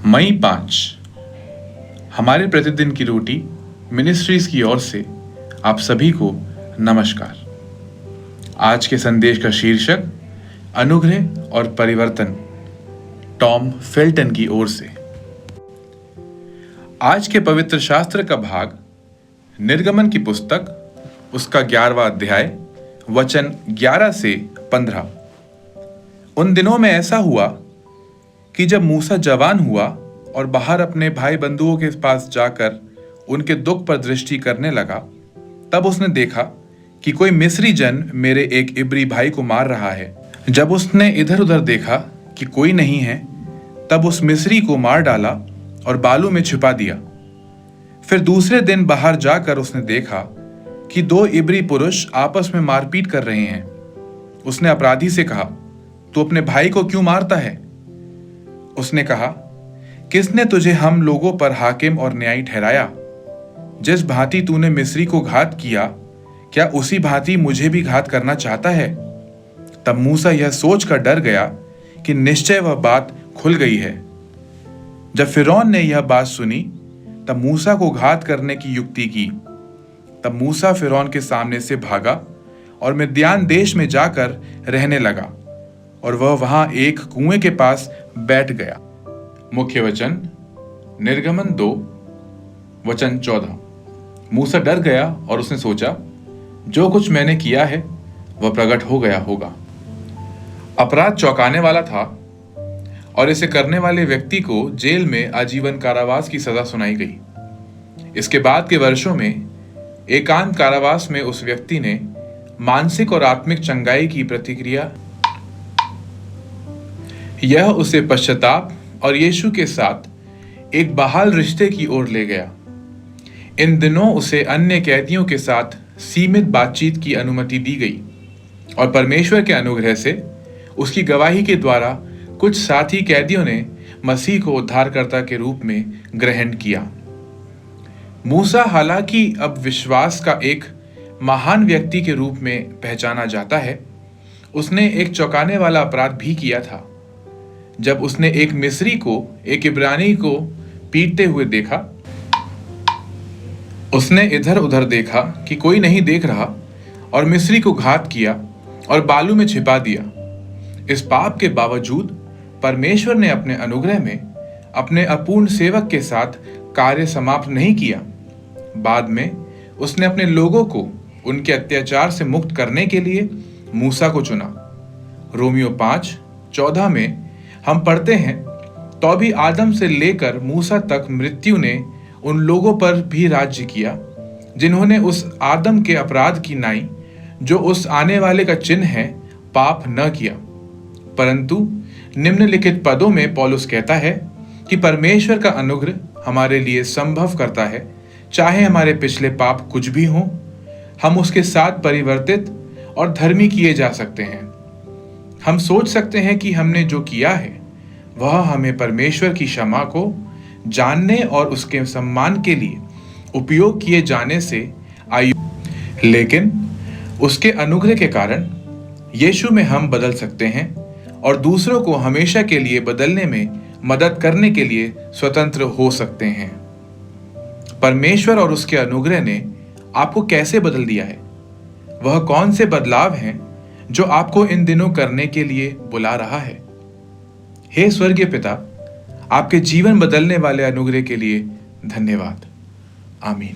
मई 5 हमारे प्रतिदिन की रोटी मिनिस्ट्रीज की ओर से आप सभी को नमस्कार। आज के संदेश का शीर्षक अनुग्रह और परिवर्तन, टॉम फेल्टन की ओर से। आज के पवित्र शास्त्र का भाग निर्गमन की पुस्तक, उसका 11वां अध्याय, वचन 11 से 15। उन दिनों में ऐसा हुआ कि जब मूसा जवान हुआ और बाहर अपने भाई बंधुओं के पास जाकर उनके दुख पर दृष्टि करने लगा, तब उसने देखा कि कोई मिस्री जन मेरे एक इब्री भाई को मार रहा है। जब उसने इधर उधर देखा कि कोई नहीं है, तब उस मिस्री को मार डाला और बालू में छिपा दिया। फिर दूसरे दिन बाहर जाकर उसने देखा कि 2 इब्री पुरुष आपस में मारपीट कर रहे हैं। उसने अपराधी से कहा, तू अपने भाई को क्यों मारता है? उसने कहा, किसने तुझे हम लोगों पर हाकिम और न्यायी ठहराया? जिस भांति तूने मिस्री को घात किया, क्या उसी भांति मुझे भी घात करना चाहता है? तब मूसा यह सोचकर डर गया कि निश्चय वह बात खुल गई है। जब फिरौन ने यह बात सुनी, तब मूसा को घात करने की युक्ति की। तब मूसा फिरौन के सामने से भागा और मिद्यान देश में जाकर रहने लगा, और वह वहां एक कुएं के पास बैठ गया। मुख्य वचन निर्गमन 2 वचन 14। मूसा डर गया और उसने सोचा, जो कुछ मैंने किया है वह प्रकट हो गया होगा। अपराध चौंकाने वाला था और इसे करने वाले व्यक्ति को जेल में आजीवन कारावास की सजा सुनाई गई। इसके बाद के वर्षों में एकांत कारावास में उस व्यक्ति ने मानसिक और आत्मिक चंगाई की प्रतिक्रिया। यह उसे पश्चाताप और यीशु के साथ एक बहाल रिश्ते की ओर ले गया। इन दिनों उसे अन्य कैदियों के साथ सीमित बातचीत की अनुमति दी गई, और परमेश्वर के अनुग्रह से उसकी गवाही के द्वारा कुछ साथी कैदियों ने मसीह को उद्धारकर्ता के रूप में ग्रहण किया। मूसा हालांकि अब विश्वास का एक महान व्यक्ति के रूप में पहचाना जाता है, उसने एक चौंकाने वाला अपराध भी किया था। जब उसने एक मिस्री को एक इब्रानी को पीटते हुए देखा, उसने इधर उधर देखा कि कोई नहीं देख रहा, और मिस्री को घात किया और बालू में छिपा दिया। इस पाप के बावजूद परमेश्वर ने अपने अनुग्रह में अपने अपूर्ण सेवक के साथ कार्य समाप्त नहीं किया। बाद में उसने अपने लोगों को उनके अत्याचार से मुक्त करने के लिए मूसा को चुना। रोमियो 5:14 में हम पढ़ते हैं, तो भी आदम से लेकर मूसा तक मृत्यु ने उन लोगों पर भी राज्य किया जिन्होंने उस आदम के अपराध की नाई, जो उस आने वाले का चिन्ह है, पाप न किया। परंतु निम्नलिखित पदों में पौलुस कहता है कि परमेश्वर का अनुग्रह हमारे लिए संभव करता है, चाहे हमारे पिछले पाप कुछ भी हों, हम उसके साथ परिवर्तित और धर्मी किए जा सकते हैं। हम सोच सकते हैं कि हमने जो किया है वह हमें परमेश्वर की क्षमा को जानने और उसके सम्मान के लिए उपयोग किए जाने से लेकिन उसके अनुग्रह के कारण यीशु में हम बदल सकते हैं और दूसरों को हमेशा के लिए बदलने में मदद करने के लिए स्वतंत्र हो सकते हैं। परमेश्वर और उसके अनुग्रह ने आपको कैसे बदल दिया है? वह कौन से बदलाव हैं जो आपको इन दिनों करने के लिए बुला रहा है? हे स्वर्गीय पिता, आपके जीवन बदलने वाले अनुग्रह के लिए धन्यवाद। आमीन।